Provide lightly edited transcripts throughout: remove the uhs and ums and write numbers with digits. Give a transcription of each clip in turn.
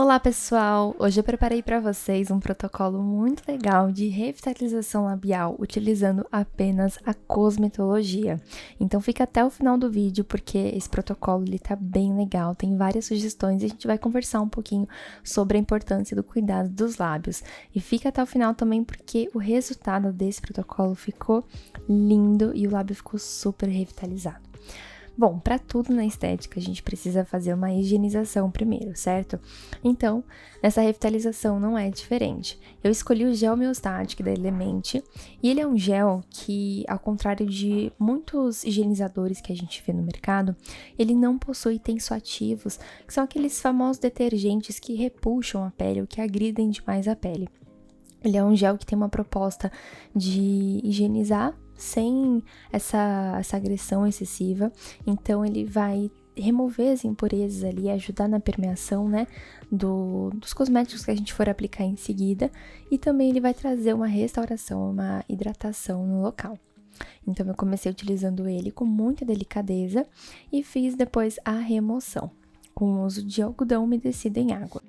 Olá pessoal, hoje eu preparei para vocês um protocolo muito legal de revitalização labial utilizando apenas a cosmetologia. Então fica até o final do vídeo porque esse protocolo ele tá bem legal, tem várias sugestões e a gente vai conversar um pouquinho sobre a importância do cuidado dos lábios. E fica até o final também porque o resultado desse protocolo ficou lindo e o lábio ficou super revitalizado. Bom, para tudo na estética a gente precisa fazer uma higienização primeiro, certo? Então, nessa revitalização não é diferente. Eu escolhi o gel Miostatic da Element e ele é um gel que, ao contrário de muitos higienizadores que a gente vê no mercado, ele não possui tensoativos, que são aqueles famosos detergentes que repuxam a pele ou que agridem demais a pele. Ele é um gel que tem uma proposta de higienizar sem essa agressão excessiva, então ele vai remover as impurezas ali, ajudar na permeação, né, dos cosméticos que a gente for aplicar em seguida, e também ele vai trazer uma restauração, uma hidratação no local. Então eu comecei utilizando ele com muita delicadeza e fiz depois a remoção, com o uso de algodão umedecido em água.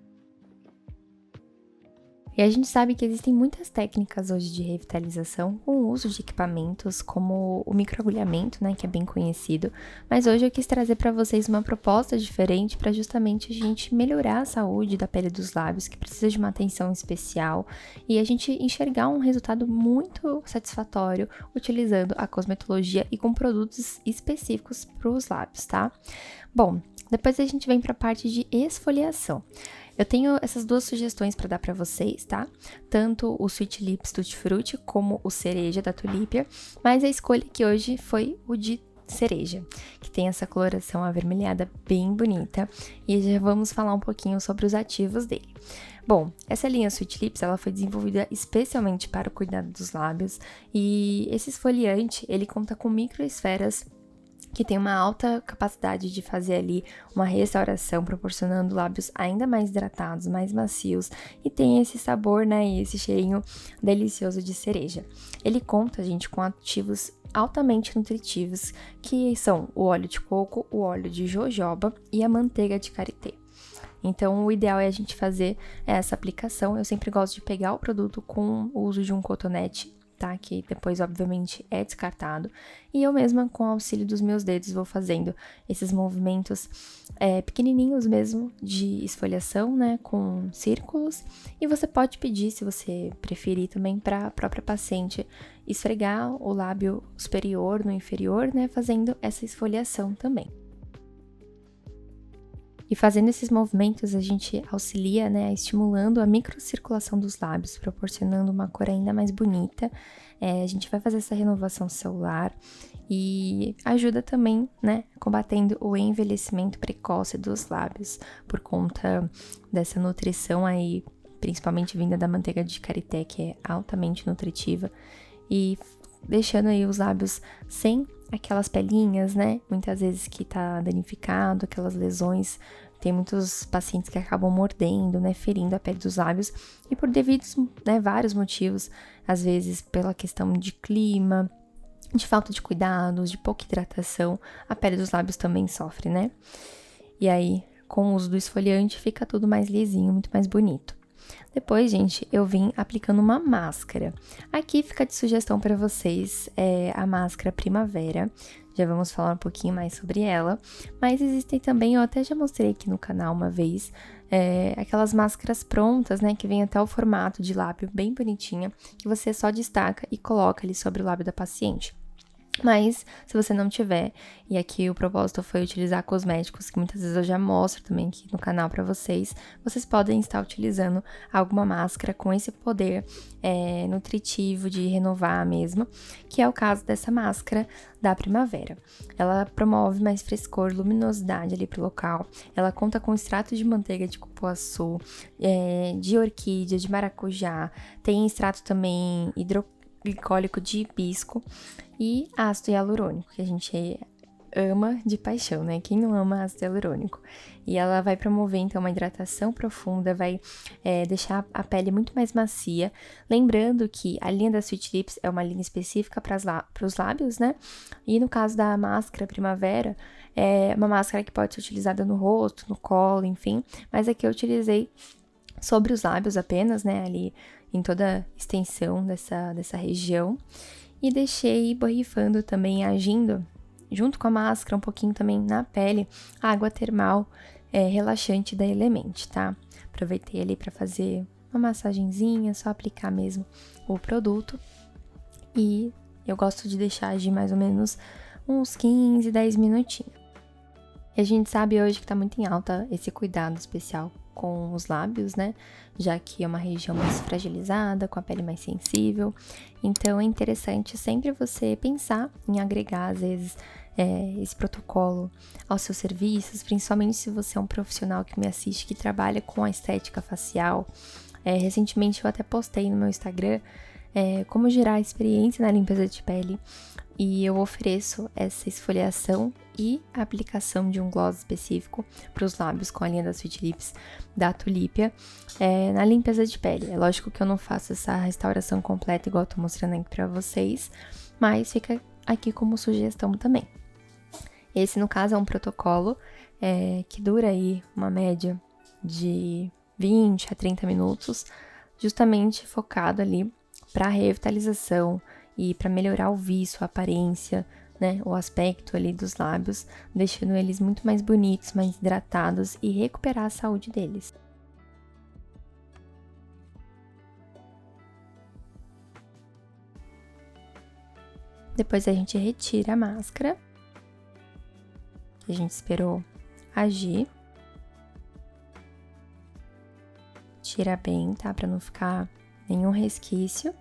E a gente sabe que existem muitas técnicas hoje de revitalização com o uso de equipamentos como o microagulhamento, né, que é bem conhecido, mas hoje eu quis trazer para vocês uma proposta diferente para justamente a gente melhorar a saúde da pele dos lábios, que precisa de uma atenção especial, e a gente enxergar um resultado muito satisfatório utilizando a cosmetologia e com produtos específicos para os lábios, tá? Bom, depois a gente vem para a parte de esfoliação. Eu tenho essas duas sugestões para dar para vocês, tá? Tanto o Sweet Lips Tutti Frutti como o Cereja da Tulipia, mas a escolha aqui hoje foi o de cereja, que tem essa coloração avermelhada bem bonita, e já vamos falar um pouquinho sobre os ativos dele. Bom, essa linha Sweet Lips, ela foi desenvolvida especialmente para o cuidado dos lábios, e esse esfoliante, ele conta com microesferas que tem uma alta capacidade de fazer ali uma restauração, proporcionando lábios ainda mais hidratados, mais macios, e tem esse sabor, né, e esse cheirinho delicioso de cereja. Ele conta, gente, com ativos altamente nutritivos, que são o óleo de coco, o óleo de jojoba e a manteiga de karité. Então, o ideal é a gente fazer essa aplicação. Eu sempre gosto de pegar o produto com o uso de um cotonete, tá? Que depois, obviamente, é descartado. E eu mesma, com o auxílio dos meus dedos, vou fazendo esses movimentos pequenininhos mesmo de esfoliação, né? Com círculos. E você pode pedir, se você preferir também, para a própria paciente esfregar o lábio superior no inferior, né? Fazendo essa esfoliação também. E fazendo esses movimentos, a gente auxilia, né, estimulando a microcirculação dos lábios, proporcionando uma cor ainda mais bonita. A gente vai fazer essa renovação celular e ajuda também, né, combatendo o envelhecimento precoce dos lábios, por conta dessa nutrição aí, principalmente vinda da manteiga de karité, que é altamente nutritiva, e deixando aí os lábios sem aquelas pelinhas, né? Muitas vezes que tá danificado, aquelas lesões. Tem muitos pacientes que acabam mordendo, né? Ferindo a pele dos lábios. E por devidos, né? Vários motivos. Às vezes pela questão de clima, de falta de cuidados, de pouca hidratação. A pele dos lábios também sofre, né? E aí, com o uso do esfoliante, fica tudo mais lisinho, muito mais bonito. Depois, gente, eu vim aplicando uma máscara. Aqui fica de sugestão para vocês a máscara Primavera. Já vamos falar um pouquinho mais sobre ela. Mas existem também, eu até já mostrei aqui no canal uma vez, aquelas máscaras prontas, né? Que vem até o formato de lábio bem bonitinha, que você só destaca e coloca ali sobre o lábio da paciente. Mas, se você não tiver, e aqui o propósito foi utilizar cosméticos, que muitas vezes eu já mostro também aqui no canal pra vocês, vocês podem estar utilizando alguma máscara com esse poder nutritivo de renovar mesmo, que é o caso dessa máscara da Primavera. Ela promove mais frescor, luminosidade ali pro local, ela conta com extrato de manteiga de cupuaçu, de orquídea, de maracujá, tem extrato também hidroglicólico de hibisco, e ácido hialurônico, que a gente ama de paixão, né? Quem não ama ácido hialurônico? E ela vai promover, então, uma hidratação profunda, vai deixar a pele muito mais macia. Lembrando que a linha da Sweet Lips é uma linha específica para os lábios, né? E no caso da máscara Primavera, é uma máscara que pode ser utilizada no rosto, no colo, enfim. Mas aqui eu utilizei sobre os lábios apenas, né? Ali em toda a extensão dessa região. E deixei borrifando também, agindo junto com a máscara, um pouquinho também na pele, a água termal relaxante da Element, tá? Aproveitei ali para fazer uma massagenzinha, só aplicar mesmo o produto. E eu gosto de deixar agir mais ou menos uns 15, 10 minutinhos. E a gente sabe hoje que tá muito em alta esse cuidado especial com os lábios, né? Já que é uma região mais fragilizada, com a pele mais sensível. Então, é interessante sempre você pensar em agregar, às vezes, esse protocolo aos seus serviços, principalmente se você é um profissional que me assiste, que trabalha com a estética facial. Recentemente, eu até postei no meu Instagram como gerar experiência na limpeza de pele. E eu ofereço essa esfoliação e a aplicação de um gloss específico para os lábios com a linha da Sweet Lips da Tulipia na limpeza de pele. É lógico que eu não faço essa restauração completa igual eu tô mostrando aqui para vocês, mas fica aqui como sugestão também. Esse, no caso, é um protocolo que dura aí uma média de 20 a 30 minutos, justamente focado ali para revitalização e para melhorar o viço, a aparência, né, o aspecto ali dos lábios, deixando eles muito mais bonitos, mais hidratados e recuperar a saúde deles. Depois a gente retira a máscara, que a gente esperou agir. Tira bem, tá? Para não ficar nenhum resquício.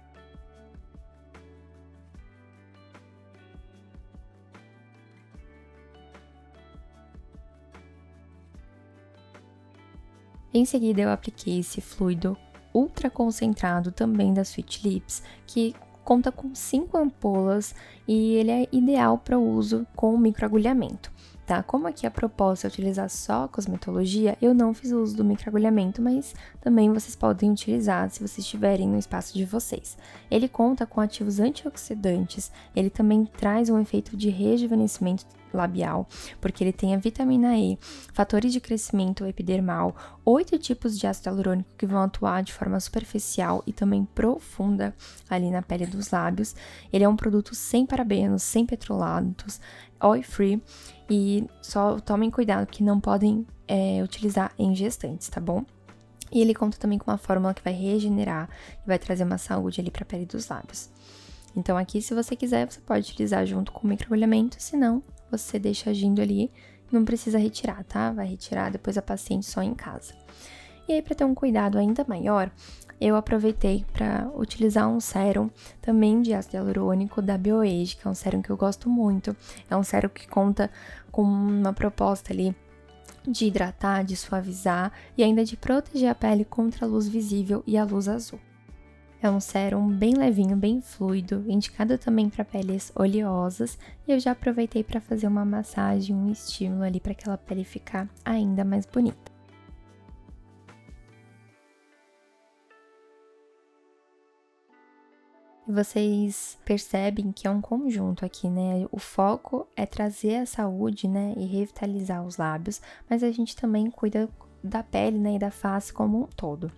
Em seguida, eu apliquei esse fluido ultra concentrado também da Sweet Lips, que conta com 5 ampolas e ele é ideal para o uso com microagulhamento, tá? Como aqui a proposta é utilizar só cosmetologia, eu não fiz uso do microagulhamento, mas também vocês podem utilizar se vocês estiverem no espaço de vocês. Ele conta com ativos antioxidantes, ele também traz um efeito de rejuvenescimento labial, porque ele tem a vitamina E, fatores de crescimento epidermal, 8 tipos de ácido hialurônico que vão atuar de forma superficial e também profunda ali na pele dos lábios. Ele é um produto sem parabenos, sem petrolatos, oil free, e só tomem cuidado que não podem utilizar em gestantes, tá bom? E ele conta também com uma fórmula que vai regenerar e vai trazer uma saúde ali para a pele dos lábios. Então aqui, se você quiser, você pode utilizar junto com o microagulhamento, se não, você deixa agindo ali, não precisa retirar, tá? Vai retirar depois a paciente só em casa. E aí, para ter um cuidado ainda maior, eu aproveitei para utilizar um sérum também de ácido hialurônico da BioAge, que é um sérum que eu gosto muito. É um sérum que conta com uma proposta ali de hidratar, de suavizar e ainda de proteger a pele contra a luz visível e a luz azul. É um sérum bem levinho, bem fluido, indicado também para peles oleosas, e eu já aproveitei para fazer uma massagem, um estímulo ali para aquela pele ficar ainda mais bonita. Vocês percebem que é um conjunto aqui, né? O foco é trazer a saúde, né, e revitalizar os lábios, mas a gente também cuida da pele, né, e da face como um todo.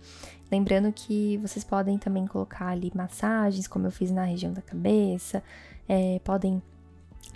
Lembrando que vocês podem também colocar ali massagens, como eu fiz na região da cabeça, podem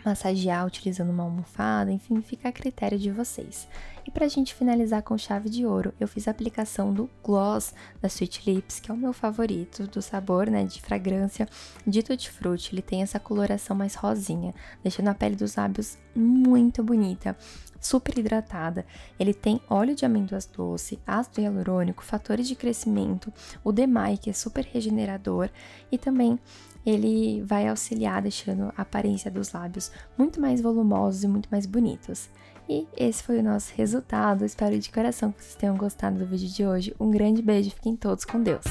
massagear utilizando uma almofada, enfim, fica a critério de vocês. E pra gente finalizar com chave de ouro, eu fiz a aplicação do gloss da Sweet Lips, que é o meu favorito do sabor, né, de fragrância de Tutti Frutti. Ele tem essa coloração mais rosinha, deixando a pele dos lábios muito bonita, super hidratada. Ele tem óleo de amêndoas doce, ácido hialurônico, fatores de crescimento, o DMAI, que é super regenerador, e também ele vai auxiliar deixando a aparência dos lábios muito mais volumosos e muito mais bonitos. E esse foi o nosso resultado. Espero de coração que vocês tenham gostado do vídeo de hoje. Um grande beijo, fiquem todos com Deus!